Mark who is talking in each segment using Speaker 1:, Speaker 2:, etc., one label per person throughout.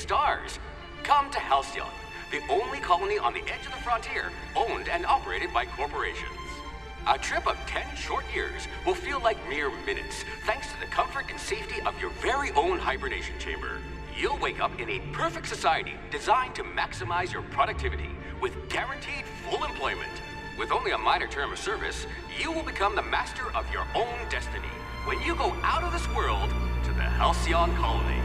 Speaker 1: stars. Come to Halcyon, the only colony on the edge of the frontier, owned and operated by corporations. A trip of 10 short years will feel like mere minutes, thanks to the comfort and safety of your very own hibernation chamber. You'll wake up in a perfect society designed to maximize your productivity with guaranteed full employment. With only a minor term of service, you will become the master of your own destiny when you go out of this world to the Halcyon colony.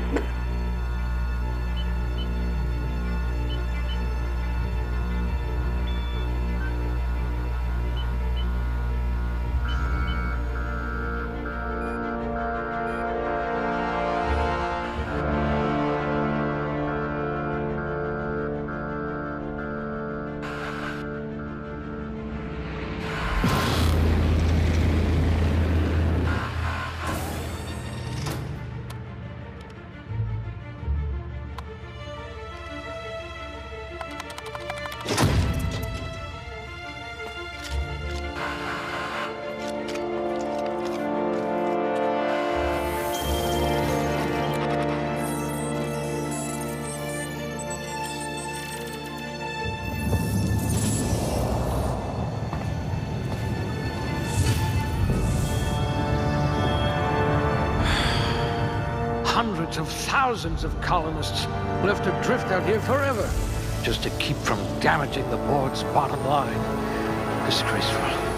Speaker 2: Hundreds of thousands of colonists will have to drift out here forever just to keep from damaging the board's bottom line. Disgraceful.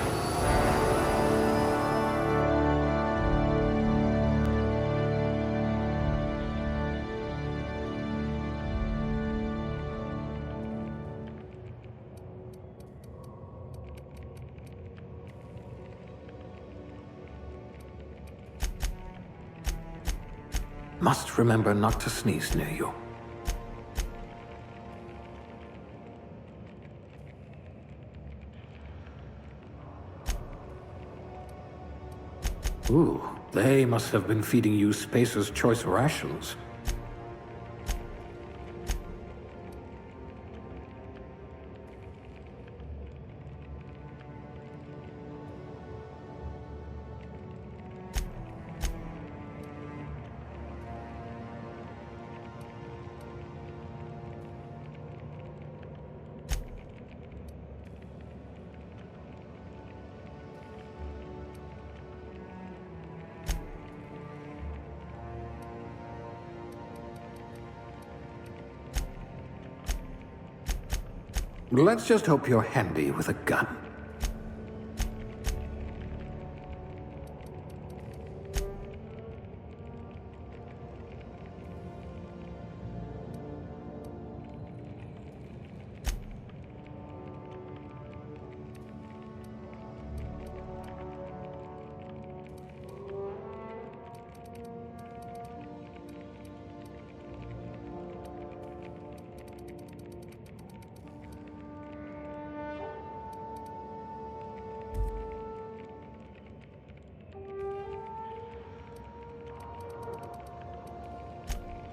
Speaker 3: Must remember not to sneeze near you. Ooh, they must have been feeding you Spacer's Choice rations. Let's just hope you're handy with a gun.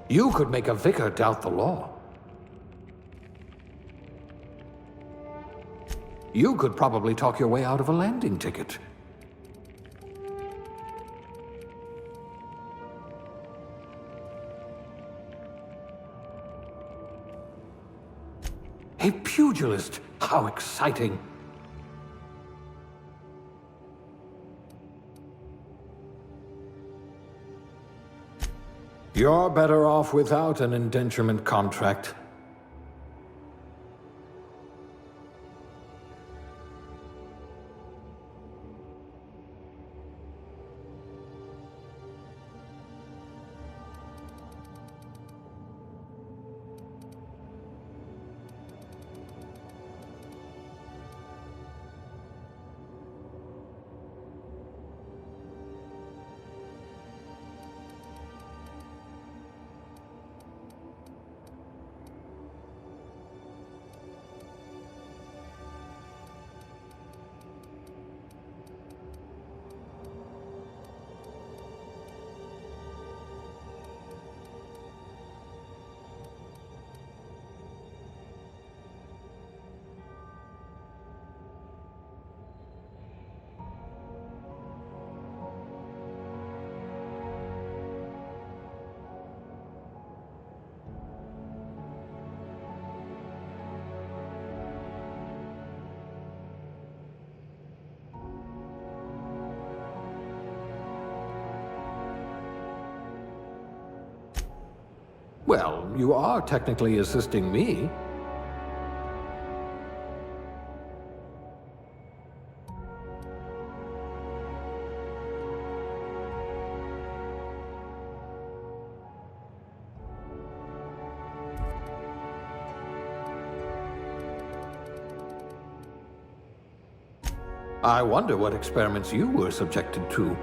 Speaker 3: You could make a vicar doubt the law. You could probably talk your way out of a landing ticket. A pugilist! How exciting! You're better off without an indenturement contract. Well, you are technically assisting me. I wonder what experiments you were subjected to.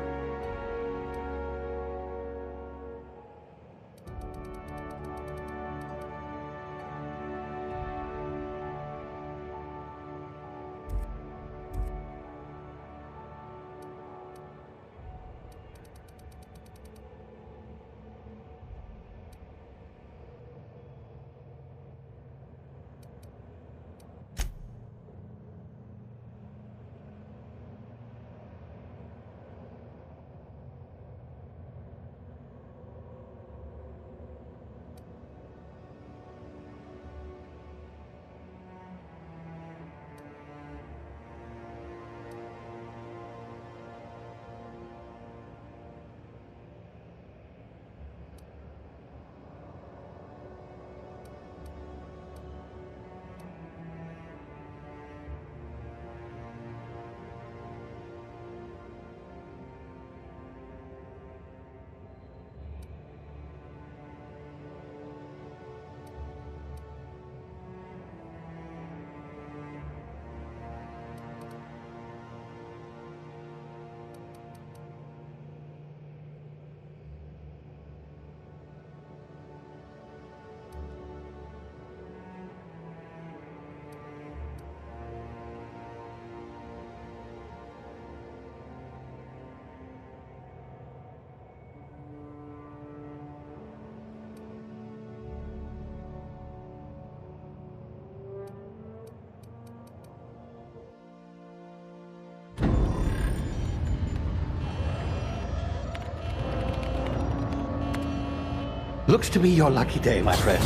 Speaker 2: Looks to be your lucky day, my friend.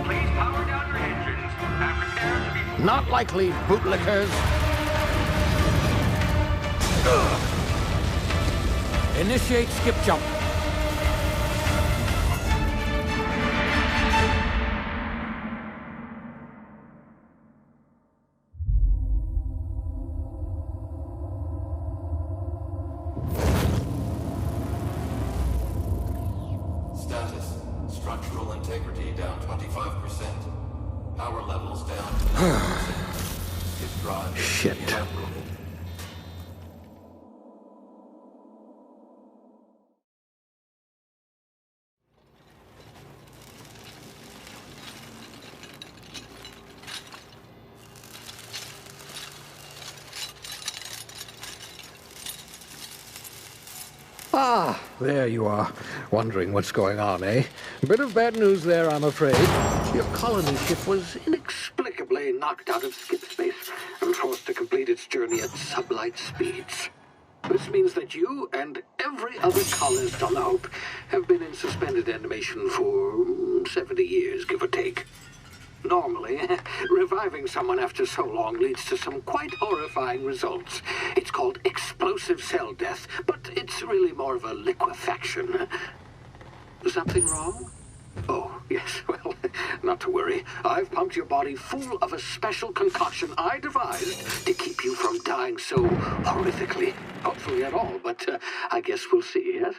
Speaker 1: Please power down your engines and prepare to be...
Speaker 2: Not likely, bootlickers. Initiate skip jump.
Speaker 4: Status. Structural integrity down 25%. Power levels down to 90%. His drive is
Speaker 2: Shit.
Speaker 4: inoperable.
Speaker 2: Ah, there you are. Wondering what's going on, eh? Bit of bad news there, I'm afraid. Your colony ship was inexplicably knocked out of skip space and forced to complete its journey at sublight speeds. This means that you and every other colonist on the Hope have been in suspended animation for 70 years, give or take. Normally, reviving someone after so long leads to some quite horrifying results. It's called explosive cell death, but it's really more of a liquefaction. Something wrong? Oh, yes, well, not to worry. I've pumped your body full of a special concoction I devised to keep you from dying so horrifically. Hopefully at all, but I guess we'll see, yes?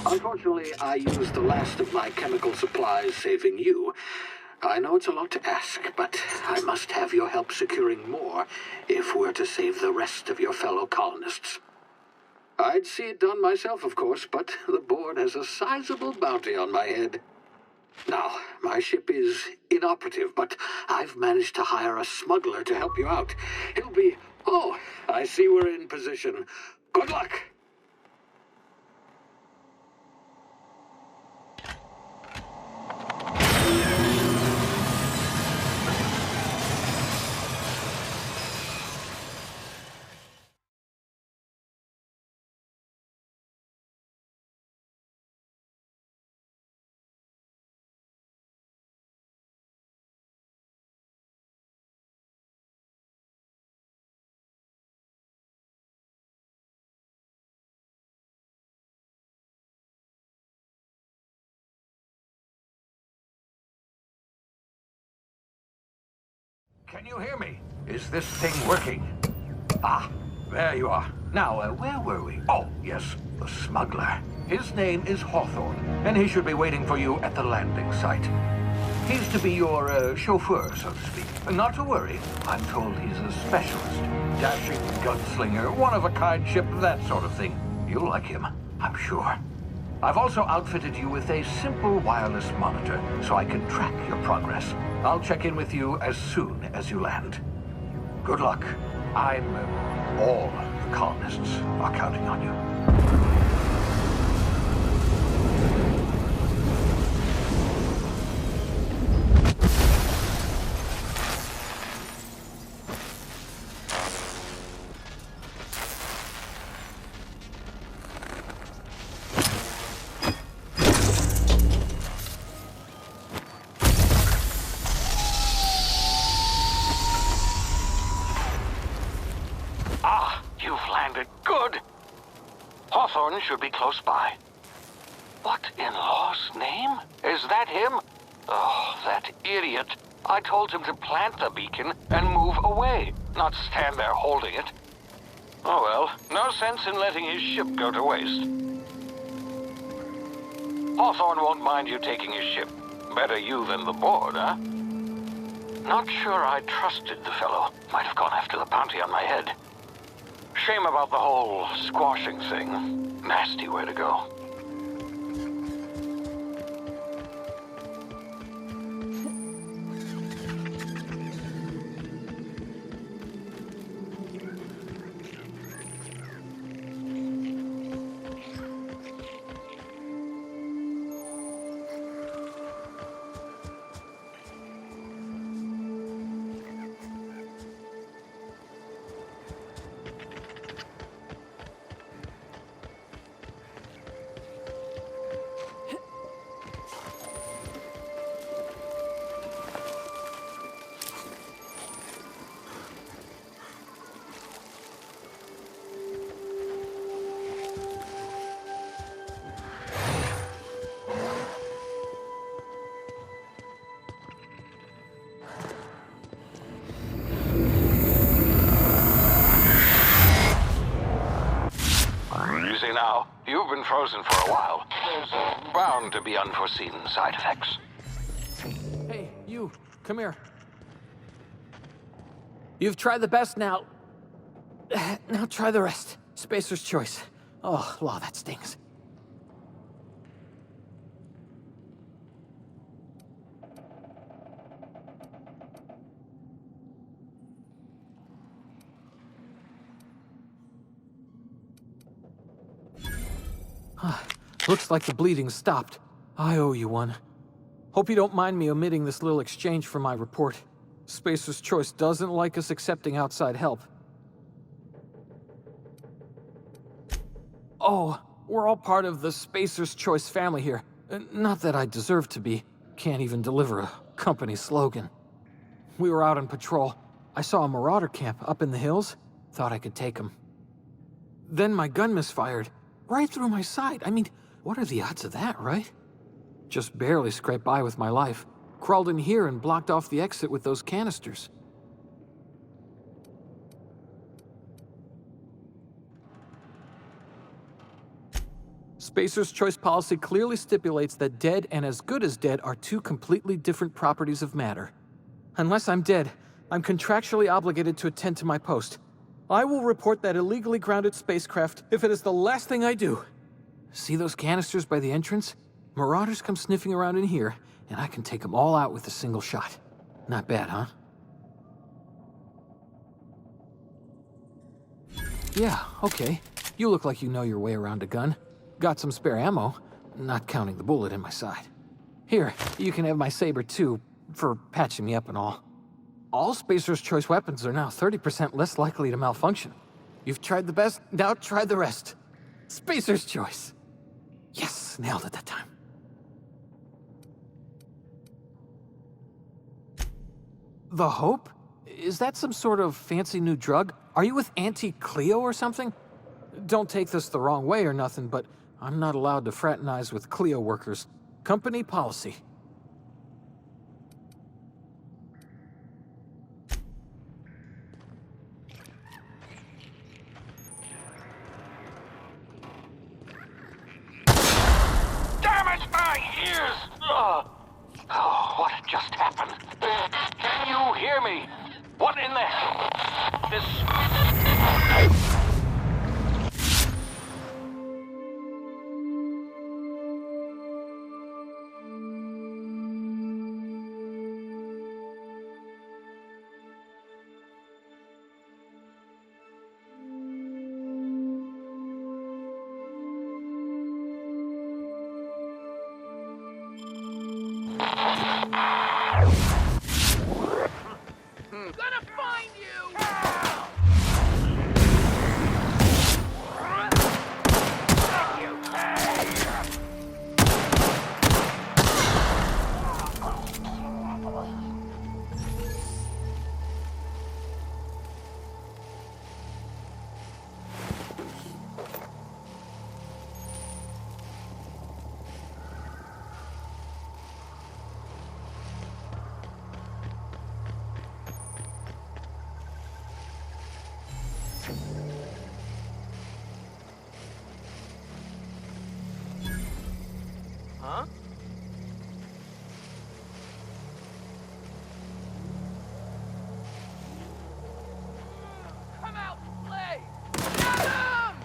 Speaker 2: Unfortunately, I used the last of my chemical supplies saving you. I know it's a lot to ask, but I must have your help securing more if we're to save the rest of your fellow colonists. I'd see it done myself, of course, but the board has a sizable bounty on my head. Now, my ship is inoperative, but I've managed to hire a smuggler to help you out. He'll be... Oh, I see we're in position. Good luck! Can you hear me? Is this thing working? Ah, there you are. Now, where were we? Oh, yes, the smuggler. His name is Hawthorne, and he should be waiting for you at the landing site. He's to be your chauffeur, so to speak. Not to worry, I'm told he's a specialist. Dashing gunslinger, one-of-a-kind ship, that sort of thing. You'll like him, I'm sure. I've also outfitted you with a simple wireless monitor, so I can track your progress. I'll check in with you as soon as you land. Good luck. All the colonists are counting on you.
Speaker 5: Hawthorne should be close by. What in law's name? Is that him? Oh, that idiot. I told him to plant the beacon and move away, not stand there holding it. Oh well, no sense in letting his ship go to waste. Hawthorne won't mind you taking his ship. Better you than the board, huh? Not sure I trusted the fellow. Might have gone after the bounty on my head. Shame about the whole squashing thing. Nasty way to go. Now, you've been frozen for a while. There's bound to be unforeseen side effects.
Speaker 6: Hey, you, come here. You've tried the best now. Now try the rest. Spacer's choice. Oh, law, that stings. Looks like the bleeding stopped. I owe you one. Hope you don't mind me omitting this little exchange from my report. Spacer's Choice doesn't like us accepting outside help. Oh, we're all part of the Spacer's Choice family here. Not that I deserve to be. Can't even deliver a company slogan. We were out on patrol. I saw a marauder camp up in the hills. Thought I could take them. Then my gun misfired. Right through my side. I mean, what are the odds of that, right? Just barely scraped by with my life. Crawled in here and blocked off the exit with those canisters. Spacer's Choice policy clearly stipulates that dead and as good as dead are two completely different properties of matter. Unless I'm dead, I'm contractually obligated to attend to my post. I will report that illegally grounded spacecraft if it is the last thing I do. See those canisters by the entrance? Marauders come sniffing around in here, and I can take them all out with a single shot. Not bad, huh? Yeah, okay. You look like you know your way around a gun. Got some spare ammo, not counting the bullet in my side. Here, you can have my saber too, for patching me up and all. All Spacer's Choice weapons are now 30% less likely to malfunction. You've tried the best, now try the rest. Spacer's Choice. Yes, nailed it that time. The Hope? Is that some sort of fancy new drug? Are you with Auntie Cleo or something? Don't take this the wrong way or nothing, but I'm not allowed to fraternize with Cleo workers. Company policy.
Speaker 5: just happened? Can you hear me? What in the hell? This...
Speaker 7: Gonna find you! Huh? Come out and play! Get him!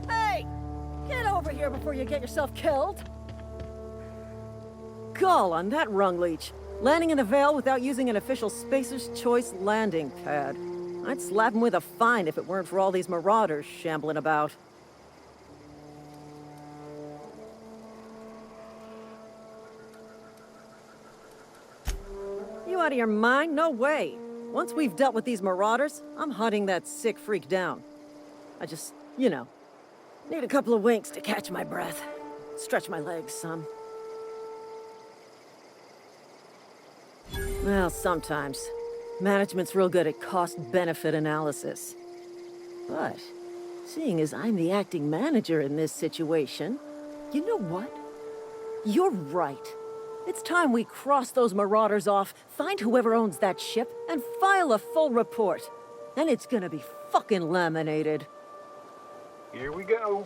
Speaker 8: Hey! Get over here before you get yourself killed! Gall on that rung leech. Landing in the Vale without using an official Spacer's Choice landing pad. I'd slap him with a fine if it weren't for all these marauders shambling about. You out of your mind? No way! Once we've dealt with these marauders, I'm hunting that sick freak down. I just, you know, need a couple of winks to catch my breath. Stretch my legs some. Well, sometimes. Management's real good at cost-benefit analysis. But, seeing as I'm the acting manager in this situation, you know what? You're right. It's time we cross those marauders off, find whoever owns that ship, and file a full report. Then it's gonna be fucking laminated.
Speaker 7: Here we go.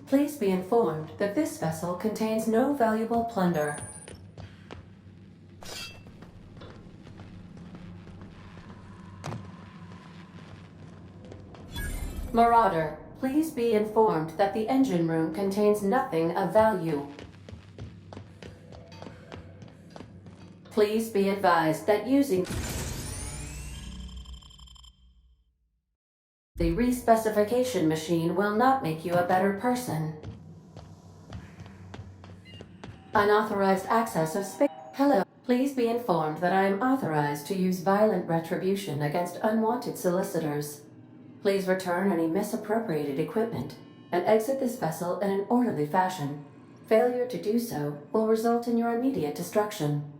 Speaker 9: Please be informed that this vessel contains no valuable plunder. Marauder, please be informed that the engine room contains nothing of value. Please be advised that using the respecification machine will not make you a better person. Unauthorized access of space. Hello. Please be informed that I am authorized to use violent retribution against unwanted solicitors. Please return any misappropriated equipment and exit this vessel in an orderly fashion. Failure to do so will result in your immediate destruction.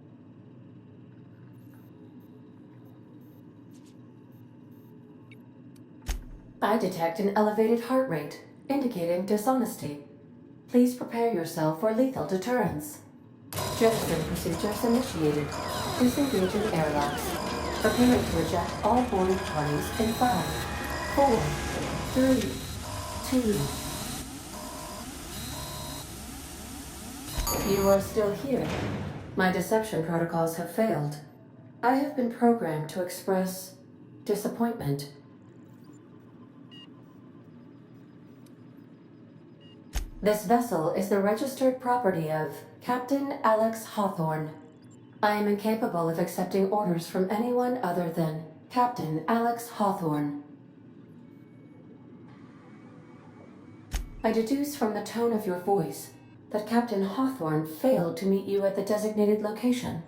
Speaker 9: I detect an elevated heart rate, indicating dishonesty. Please prepare yourself for lethal deterrence. Jettison procedures initiated. Disengaging airlocks. Preparing to eject all boarding parties in 5, 4, 3, 2. You are still here. My deception protocols have failed. I have been programmed to express disappointment. This vessel is the registered property of Captain Alex Hawthorne. I am incapable of accepting orders from anyone other than Captain Alex Hawthorne. I deduce from the tone of your voice that Captain Hawthorne failed to meet you at the designated location.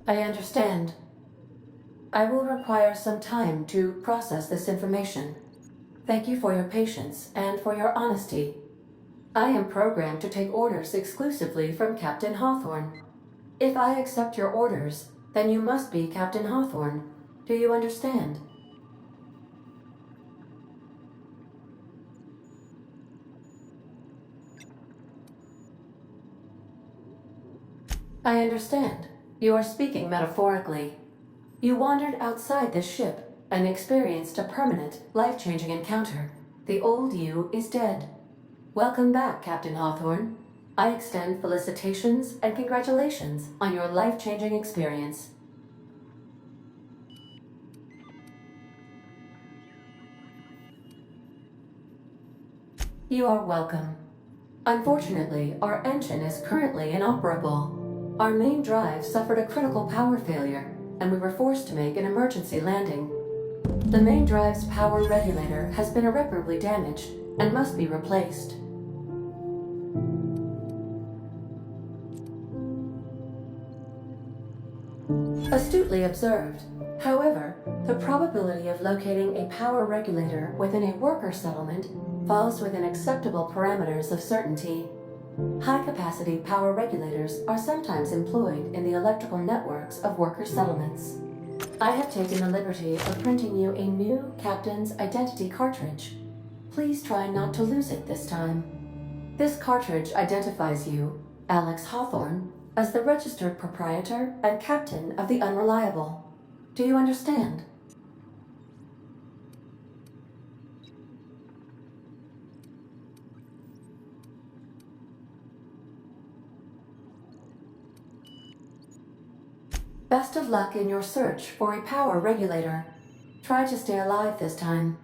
Speaker 9: I understand. I will require some time to process this information. Thank you for your patience and for your honesty. I am programmed to take orders exclusively from Captain Hawthorne. If I accept your orders, then you must be Captain Hawthorne. Do you understand? I understand. You are speaking metaphorically. You wandered outside this ship and experienced a permanent, life-changing encounter. The old you is dead. Welcome back, Captain Hawthorne. I extend felicitations and congratulations on your life-changing experience. You are welcome. Unfortunately, our engine is currently inoperable. Our main drive suffered a critical power failure, and we were forced to make an emergency landing. The main drive's power regulator has been irreparably damaged and must be replaced. Astutely observed. However, the probability of locating a power regulator within a worker settlement falls within acceptable parameters of certainty. High-capacity power regulators are sometimes employed in the electrical networks of worker settlements. I have taken the liberty of printing you a new Captain's Identity cartridge. Please try not to lose it this time. This cartridge identifies you, Alex Hawthorne, as the registered proprietor and captain of the Unreliable. Do you understand? Best of luck in your search for a power regulator. Try to stay alive this time.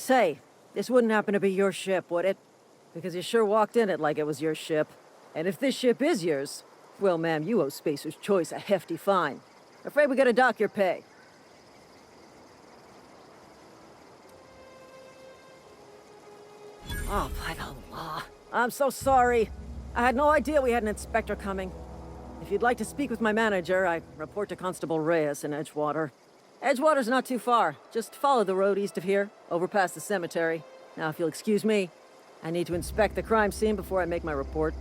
Speaker 8: Say, this wouldn't happen to be your ship, would it? Because you sure walked in it like it was your ship. And if this ship is yours, well, ma'am, you owe Spacer's Choice a hefty fine. Afraid we gotta dock your pay. Oh, by the law. I'm so sorry. I had no idea we had an inspector coming. If you'd like to speak with my manager, I report to Constable Reyes in Edgewater. Edgewater's not too far. Just follow the road east of here, over past the cemetery. Now, if you'll excuse me, I need to inspect the crime scene before I make my report.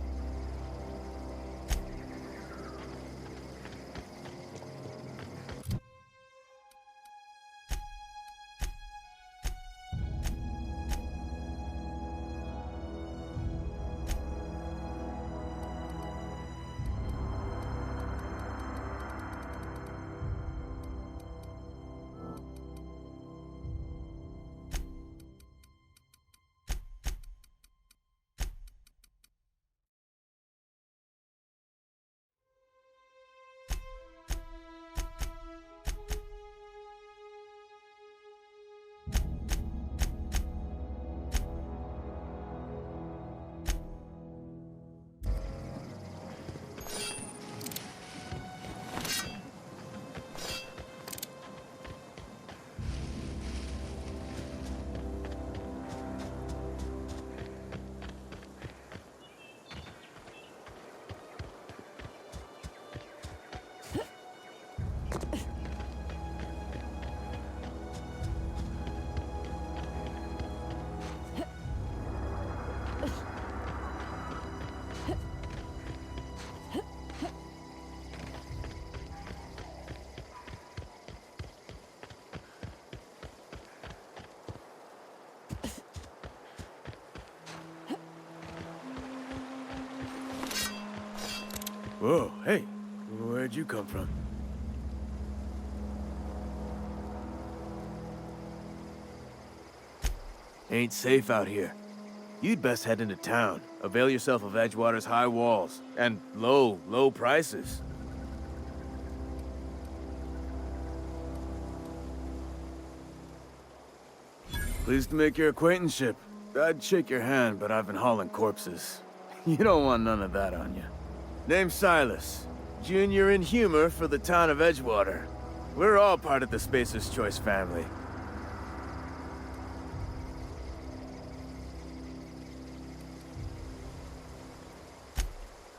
Speaker 10: Whoa, hey, where'd you come from? Ain't safe out here. You'd best head into town. Avail yourself of Edgewater's high walls and low prices. Pleased to make your acquaintanceship. I'd shake your hand, but I've been hauling corpses. You don't want none of that on you. Name's Silas. Junior in humor for the town of Edgewater. We're all part of the Spacer's Choice family.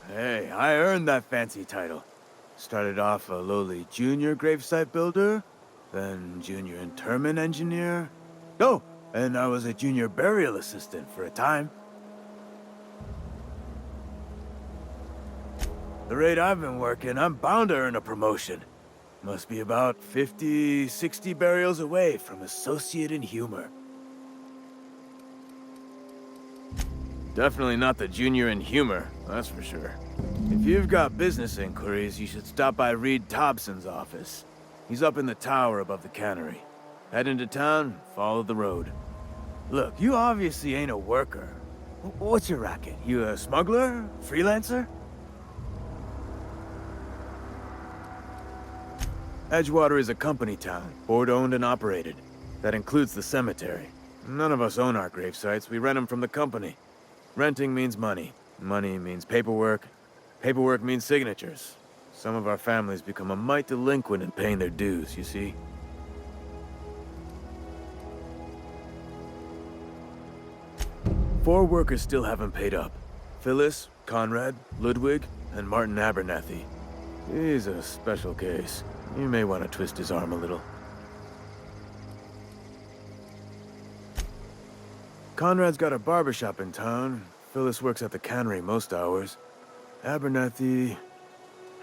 Speaker 10: Hey, I earned that fancy title. Started off a lowly junior gravesite builder, then junior interment engineer. Oh, and I was a junior burial assistant for a time. The rate I've been working, I'm bound to earn a promotion. Must be about 50, 60 burials away from associate in humor. Definitely not the junior in humor, that's for sure. If you've got business inquiries, you should stop by Reed Thompson's office. He's up in the tower above the cannery. Head into town, follow the road. Look, you obviously ain't a worker. What's your racket? You a smuggler? Freelancer? Edgewater is a company town, board-owned and operated. That includes the cemetery. None of us own our gravesites, we rent them from the company. Renting means money. Money means paperwork. Paperwork means signatures. Some of our families become a mite delinquent in paying their dues, you see? Four workers still haven't paid up. Phyllis, Conrad, Ludwig, and Martin Abernathy. He's a special case. You may want to twist his arm a little. Conrad's got a barbershop in town. Phyllis works at the cannery most hours. Abernathy...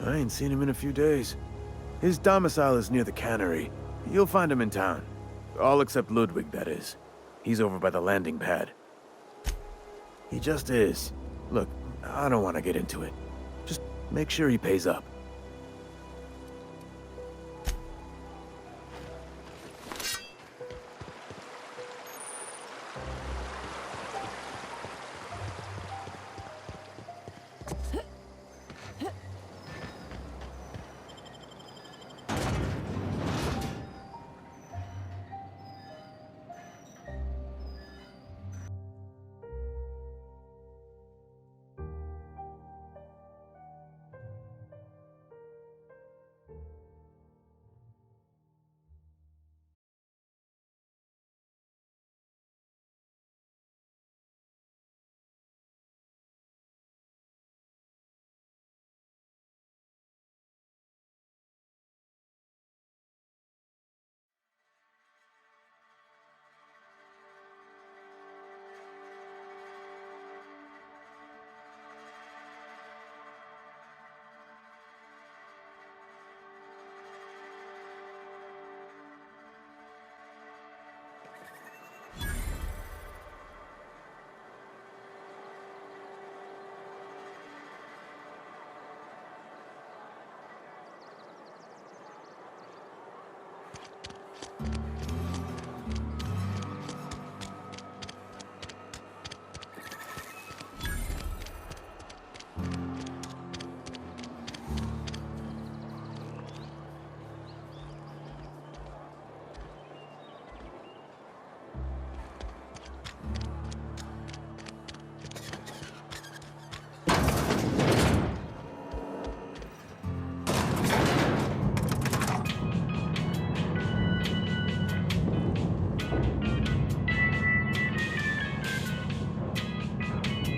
Speaker 10: I ain't seen him in a few days. His domicile is near the cannery. You'll find him in town. All except Ludwig, that is. He's over by the landing pad. He just is. Look, I don't want to get into it. Just make sure he pays up.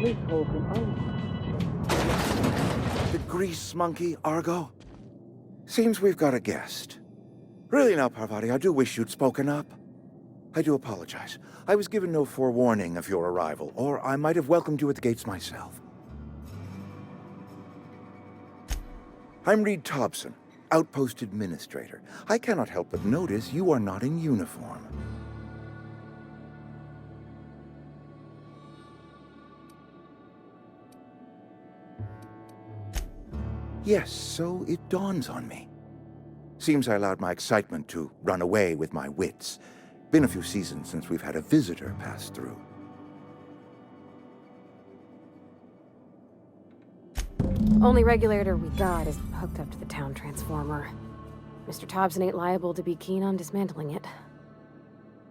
Speaker 2: Miss Holcomb,
Speaker 11: The grease monkey, Argo? Seems we've got a guest. Really now, Parvati, I do wish you'd spoken up. I do apologize. I was given no forewarning of your arrival, or I might have welcomed you at the gates myself. I'm Reed Thompson, Outpost Administrator. I cannot help but notice you are not in uniform. Yes, so it dawns on me. Seems I allowed my excitement to run away with my wits. Been a few seasons since we've had a visitor pass through.
Speaker 12: Only regulator we got is hooked up to the town transformer. Mr. Thompson ain't liable to be keen on dismantling it.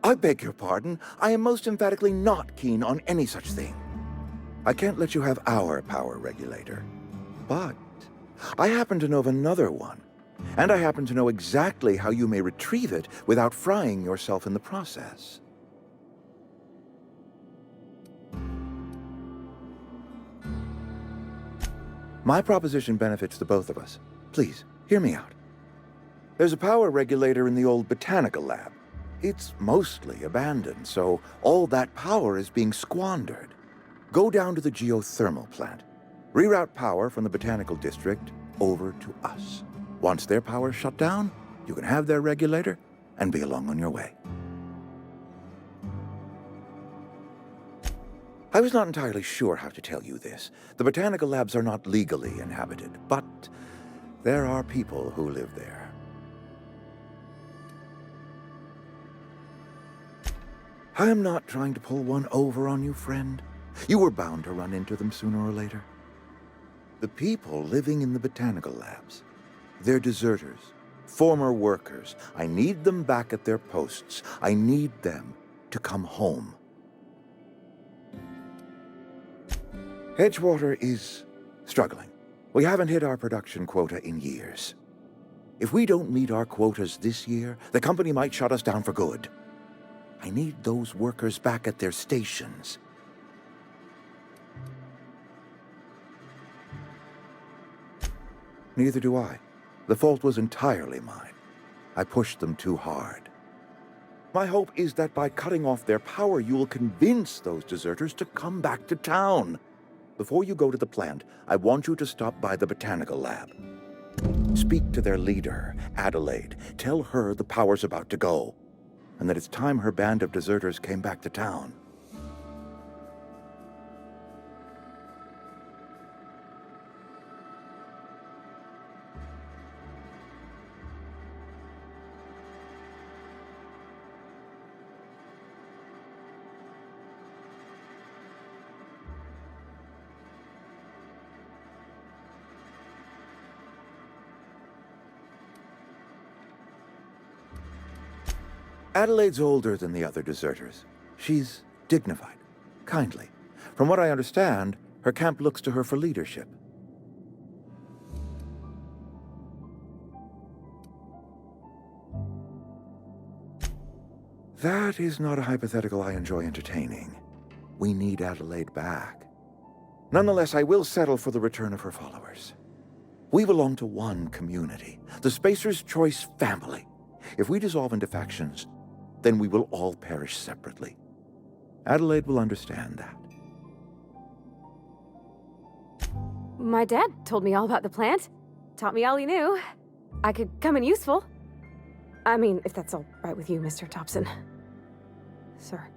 Speaker 11: I beg your pardon. I am most emphatically not keen on any such thing. I can't let you have our power regulator. But I happen to know of another one. And I happen to know exactly how you may retrieve it without frying yourself in the process. My proposition benefits the both of us. Please, hear me out. There's a power regulator in the old botanical lab. It's mostly abandoned, so all that power is being squandered. Go down to the geothermal plant. Reroute power from the botanical district over to us. Once their power's shut down, you can have their regulator and be along on your way. I was not entirely sure how to tell you this. The botanical labs are not legally inhabited, but there are people who live there. I am not trying to pull one over on you, friend. You were bound to run into them sooner or later. The people living in the botanical labs, they're deserters, former workers. I need them back at their posts. I need them to come home. Edgewater is struggling. We haven't hit our production quota in years. If we don't meet our quotas this year, the company might shut us down for good. I need those workers back at their stations. Neither do I. The fault was entirely mine. I pushed them too hard. My hope is that by cutting off their power, you will convince those deserters to come back to town. Before you go to the plant, I want you to stop by the botanical lab. Speak to their leader, Adelaide. Tell her the power's about to go, and that it's time her band of deserters came back to town. Adelaide's older than the other deserters. She's dignified, kindly. From what I understand, her camp looks to her for leadership. That is not a hypothetical I enjoy entertaining. We need Adelaide back. Nonetheless, I will settle for the return of her followers. We belong to one community, the Spacer's Choice family. If we dissolve into factions, then we will all perish separately. Adelaide will understand that.
Speaker 12: My dad told me all about the plant. Taught me all he knew. I could come in useful. I mean, if that's all right with you, Mr. Thompson. Sir.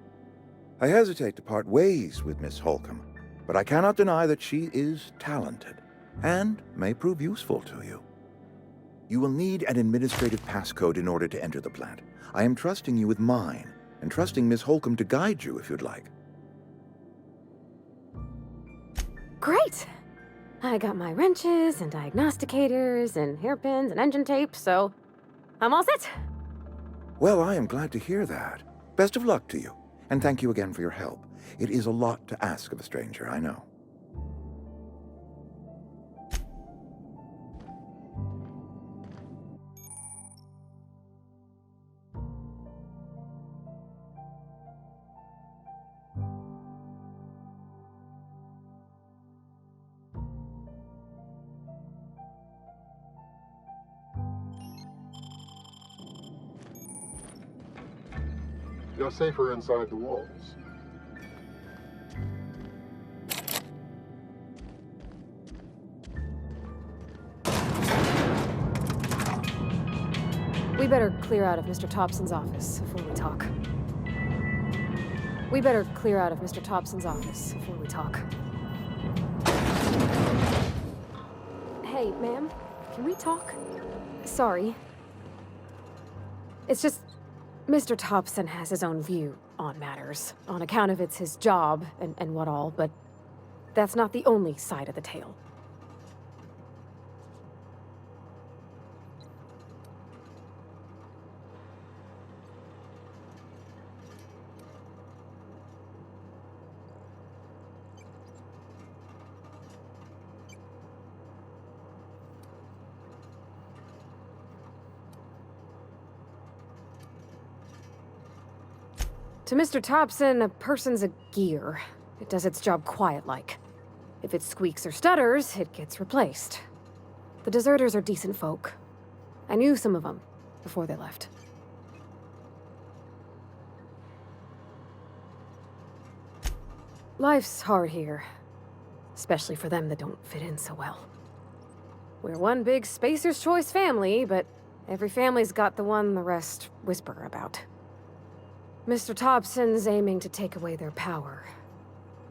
Speaker 11: I hesitate to part ways with Miss Holcomb, but I cannot deny that she is talented and may prove useful to you. You will need an administrative passcode in order to enter the plant. I am trusting you with mine, and trusting Miss Holcomb to guide you if you'd like.
Speaker 12: Great! I got my wrenches and diagnosticators and hairpins and engine tape, so I'm all set.
Speaker 11: Well, I am glad to hear that. Best of luck to you, and thank you again for your help. It is a lot to ask of a stranger, I know.
Speaker 13: You're safer inside the walls.
Speaker 12: We better clear out of Mr. Thompson's office before we talk. We better clear out of Mr. Thompson's office before we talk. Hey, ma'am, can we talk? Sorry. It's just, Mr. Thompson has his own view on matters, on account of it's his job and what all, but that's not the only side of the tale. To Mr. Thompson, a person's a gear. It does its job quiet-like. If it squeaks or stutters, it gets replaced. The deserters are decent folk. I knew some of them before they left. Life's hard here, especially for them that don't fit in so well. We're one big Spacer's Choice family, but every family's got the one the rest whisper about. Mr. Thompson's aiming to take away their power.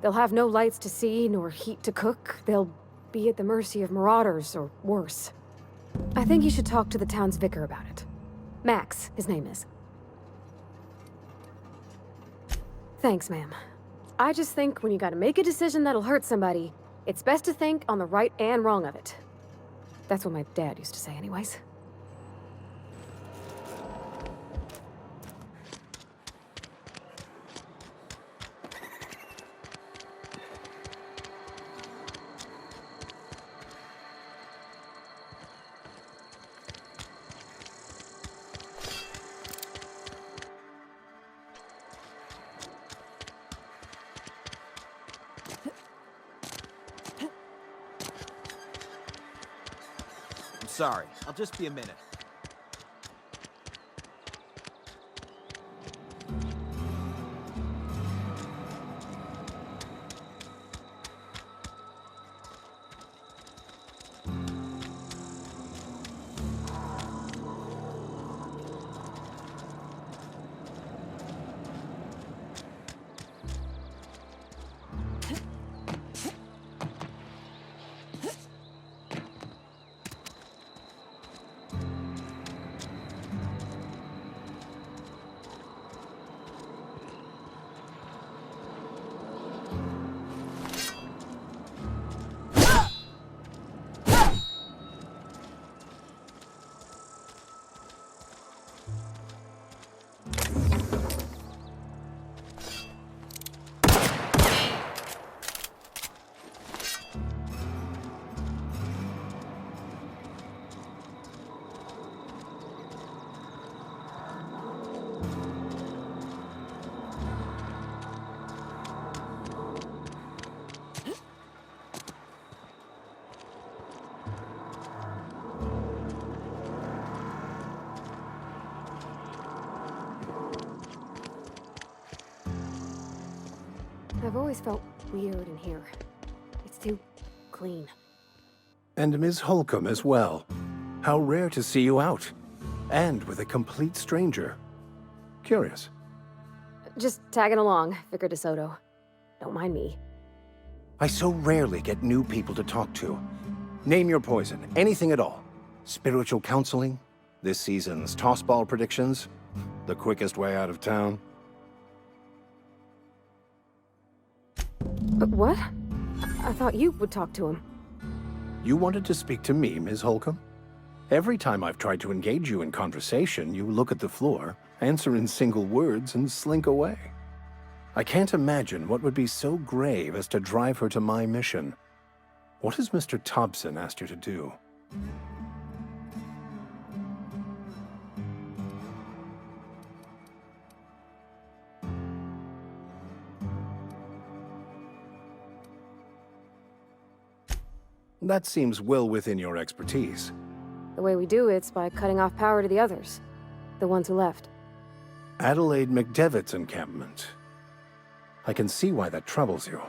Speaker 12: They'll have no lights to see, nor heat to cook. They'll be at the mercy of marauders, or worse. I think you should talk to the town's vicar about it. Max, his name is. Thanks, ma'am. I just think when you gotta make a decision that'll hurt somebody, it's best to think on the right and wrong of it. That's what my dad used to say anyways.
Speaker 14: Sorry, I'll just be a minute. I've always felt weird in here. It's too clean.
Speaker 3: And Ms. Holcomb as well. How rare to see you out. And with a complete stranger. Curious.
Speaker 12: Just tagging along, Vicar DeSoto. Don't mind me.
Speaker 3: I so rarely get new people to talk to. Name your poison, anything at all. Spiritual counseling, this season's tossball predictions, the quickest way out of town.
Speaker 12: But what? I thought you would talk to him.
Speaker 3: You wanted to speak to me, Ms. Holcomb? Every time I've tried to engage you in conversation, you look at the floor, answer in single words, and slink away. I can't imagine what would be so grave as to drive her to my mission. What has Mr. Thompson asked you to do? That seems well within your expertise.
Speaker 12: The way we do it's by cutting off power to the others. The ones who left.
Speaker 3: Adelaide McDevitt's encampment. I can see why that troubles you.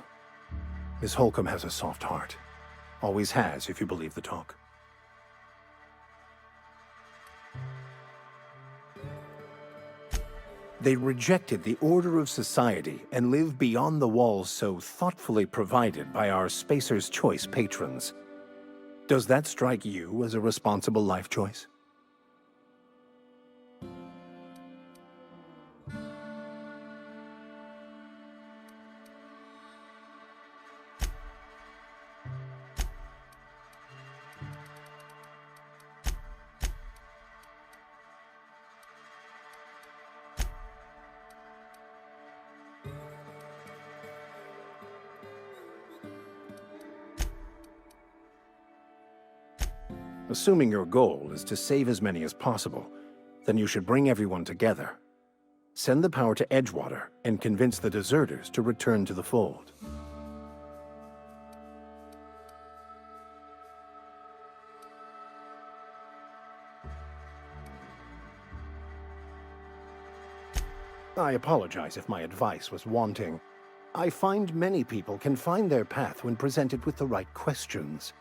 Speaker 3: Miss Holcomb has a soft heart. Always has, if you believe the talk. They rejected the order of society and live beyond the walls so thoughtfully provided by our Spacer's Choice patrons. Does that strike you as a responsible life choice? Assuming your goal is to save as many as possible, then you should bring everyone together. Send the power to Edgewater and convince the deserters to return to the fold. I apologize if my advice was wanting. I find many people can find their path when presented with the right questions.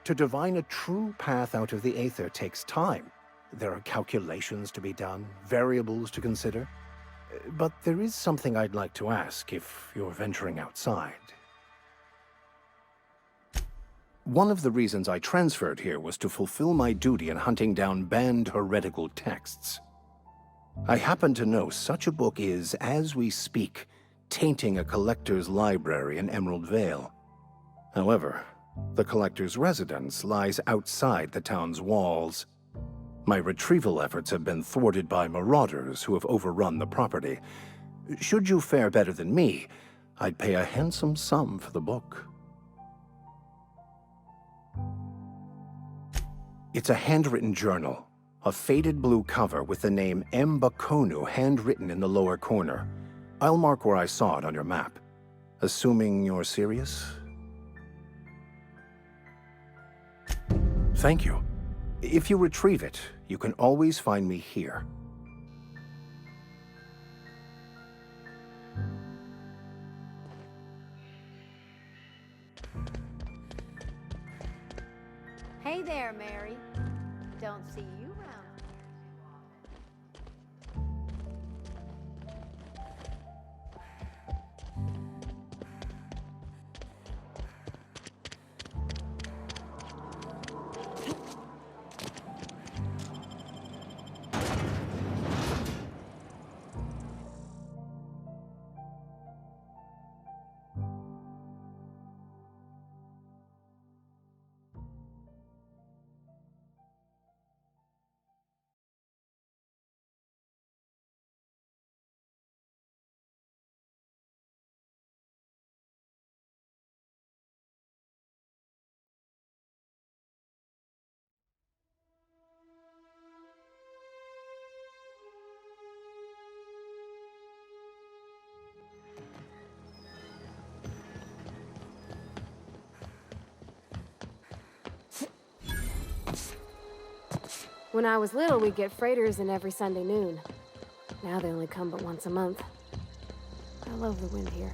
Speaker 3: To divine a true path out of the Aether takes time. There are calculations to be done, variables to consider. But there is something I'd like to ask if you're venturing outside. One of the reasons I transferred here was to fulfill my duty in hunting down banned heretical texts. I happen to know such a book is, as we speak, tainting a collector's library in Emerald Vale. However, the collector's residence lies outside the town's walls. My retrieval efforts have been thwarted by marauders who have overrun the property. Should you fare better than me, I'd pay a handsome sum for the book. It's a handwritten journal, a faded blue cover with the name M'Bakonnu handwritten in the lower corner. I'll mark where I saw it on your map. Assuming you're serious? Thank you. If you retrieve it, you can always find me here.
Speaker 14: Hey there, Mary. Don't see you around.
Speaker 12: When I was little, we'd get freighters in every Sunday noon. Now they only come but once a month. I love the wind here.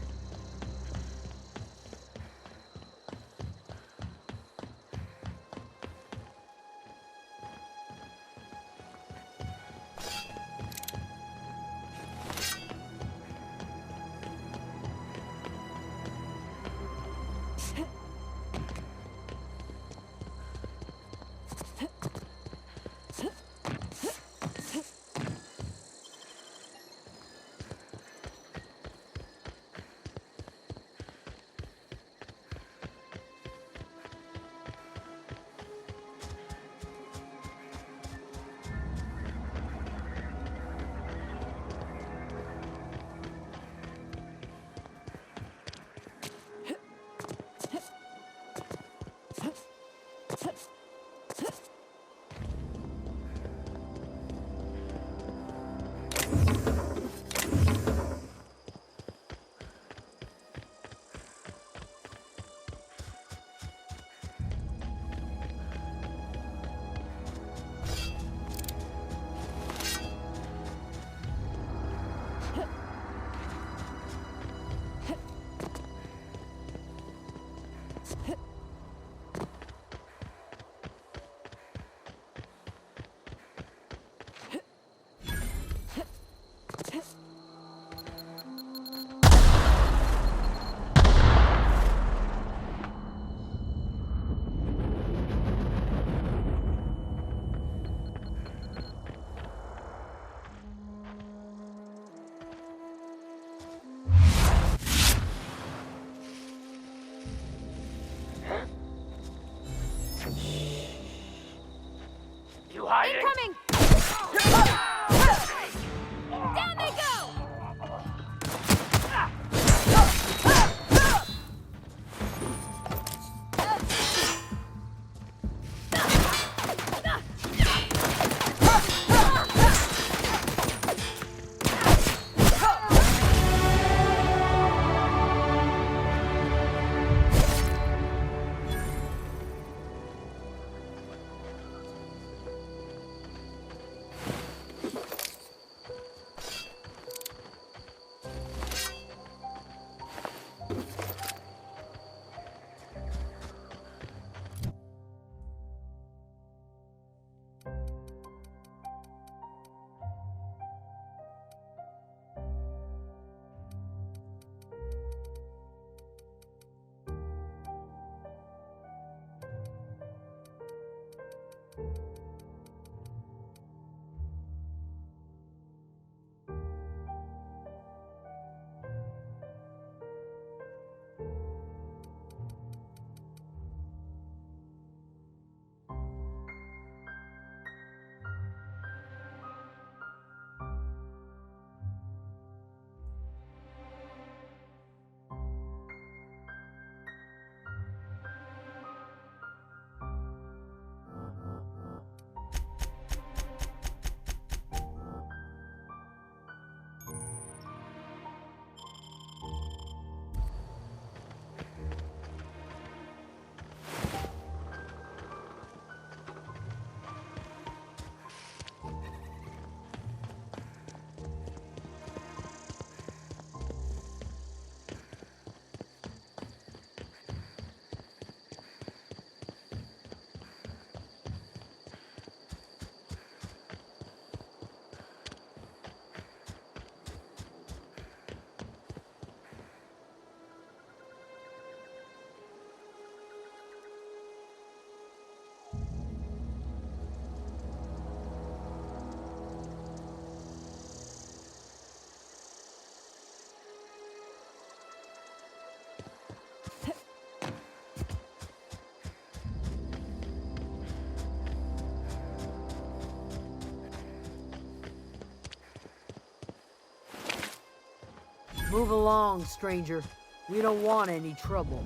Speaker 13: Move along, stranger. We don't want any trouble.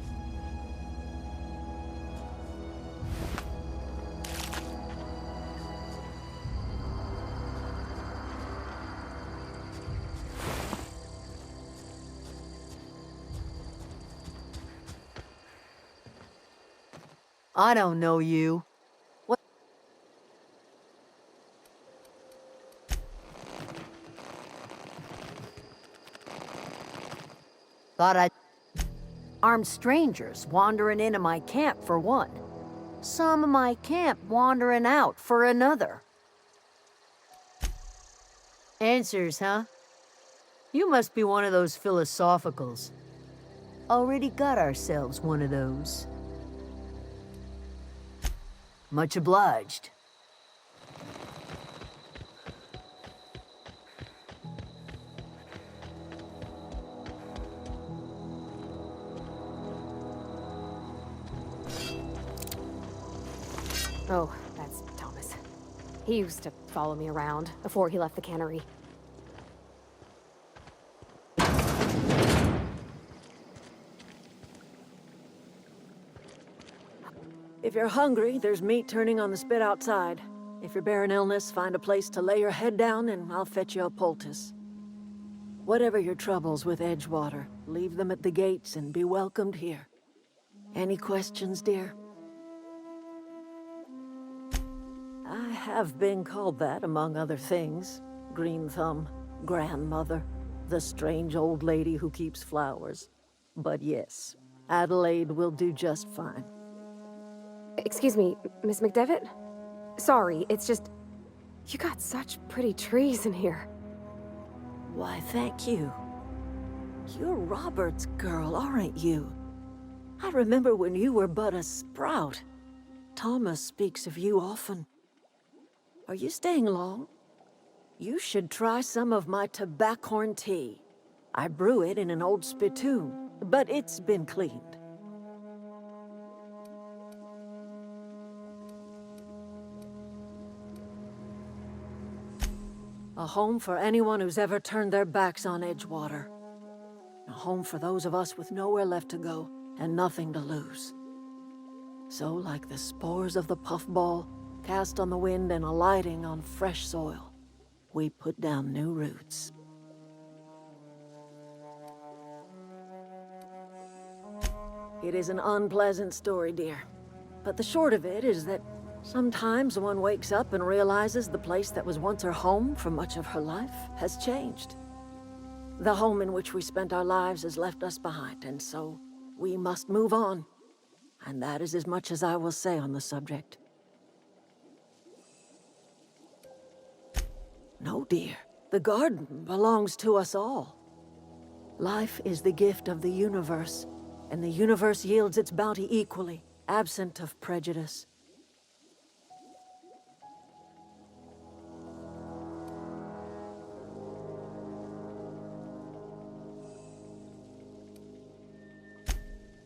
Speaker 13: I don't know you. What? Thought I'd... Armed strangers wandering into my camp for one. Some of my camp wandering out for another. Answers, huh? You must be one of those philosophicals. Already got ourselves one of those. Much obliged.
Speaker 12: Oh, that's Thomas. He used to follow me around before he left the cannery.
Speaker 8: If you're hungry, there's meat turning on the spit outside. If you're bearing illness, find a place to lay your head down and I'll fetch you a poultice. Whatever your troubles with Edgewater, leave them at the gates and be welcomed here. Any questions, dear? I have been called that, among other things. Green Thumb, grandmother, the strange old lady who keeps flowers. But yes, Adelaide will do just fine.
Speaker 12: Excuse me, Miss McDevitt? Sorry, it's just... You got such pretty trees in here.
Speaker 8: Why, thank you. You're Robert's girl, aren't you? I remember when you were but a sprout. Thomas speaks of you often. Are you staying long? You should try some of my tobaccorn tea. I brew it in an old spittoon, but it's been cleaned. A home for anyone who's ever turned their backs on Edgewater. A home for those of us with nowhere left to go and nothing to lose. So, like the spores of the puffball, cast on the wind and alighting on fresh soil, we put down new roots. It is an unpleasant story, dear. But the short of it is that sometimes one wakes up and realizes the place that was once her home for much of her life has changed. The home in which we spent our lives has left us behind, and so we must move on. And that is as much as I will say on the subject. No, dear. The garden belongs to us all. Life is the gift of the universe, and the universe yields its bounty equally, absent of prejudice.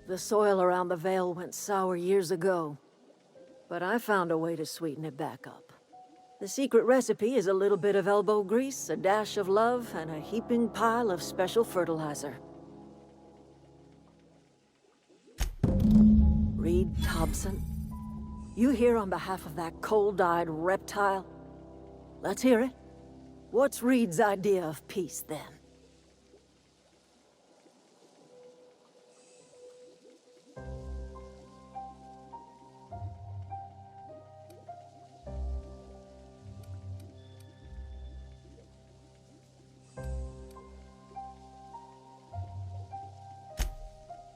Speaker 8: The soil around the Vale went sour years ago, but I found a way to sweeten it back up. The secret recipe is a little bit of elbow grease, a dash of love, and a heaping pile of special fertilizer. Reed Thompson, you here on behalf of that cold-eyed reptile? Let's hear it. What's Reed's idea of peace, then?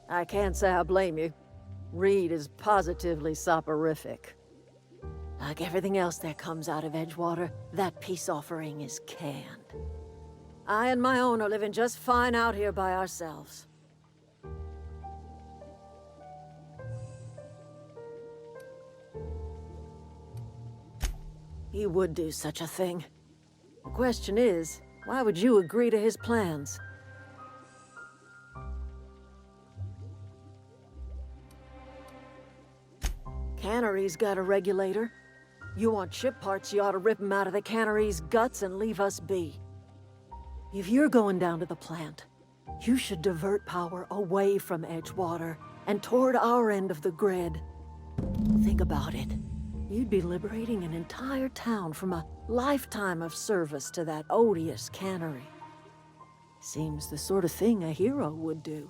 Speaker 8: I can't say I blame you. Reed is positively soporific. Like everything else that comes out of Edgewater, that peace offering is canned. I and my own are living just fine out here by ourselves. He would do such a thing. The question is, why would you agree to his plans? Cannery's got a regulator. You want ship parts, you ought to rip them out of the cannery's guts and leave us be. If you're going down to the plant, You should divert power away from Edgewater and toward our end of the grid. Think about it. You'd be liberating an entire town from a lifetime of service to that odious cannery. Seems the sort of thing a hero would do.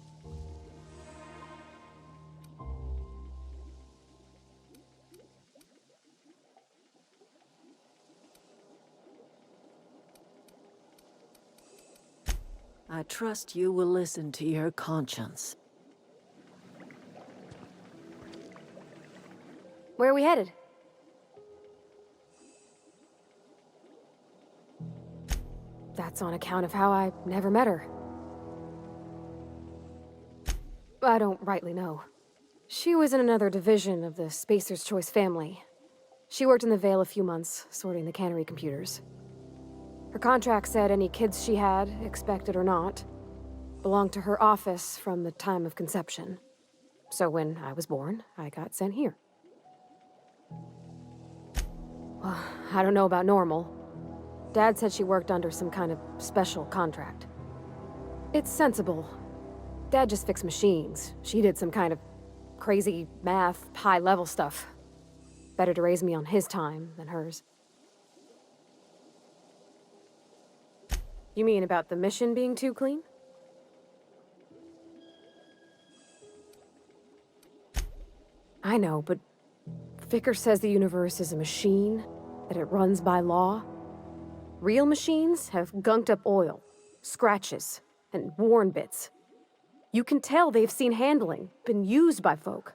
Speaker 8: I trust you will listen to your conscience.
Speaker 12: Where are we headed? That's on account of how I never met her. I don't rightly know. She was in another division of the Spacer's Choice family. She worked in the Vale a few months, sorting the cannery computers. Her contract said any kids she had, expected or not, belonged to her office from the time of conception. So when I was born, I got sent here. Well, I don't know about normal. Dad said she worked under some kind of special contract. It's sensible. Dad just fixed machines. She did some kind of crazy math, high-level stuff. Better to raise me on his time than hers. You mean about the mission being too clean? I know, but Vickers says the universe is a machine, that it runs by law. Real machines have gunked up oil, scratches, and worn bits. You can tell they've seen handling, been used by folk.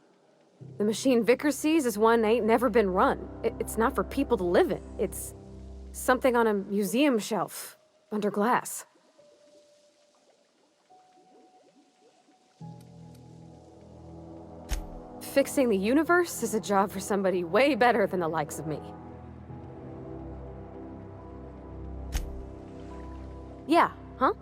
Speaker 12: The machine Vickers sees is one ain't never been run. It's not for people to live in. It's something on a museum shelf, under glass. Fixing the universe is a job for somebody way better than the likes of me. Yeah, huh?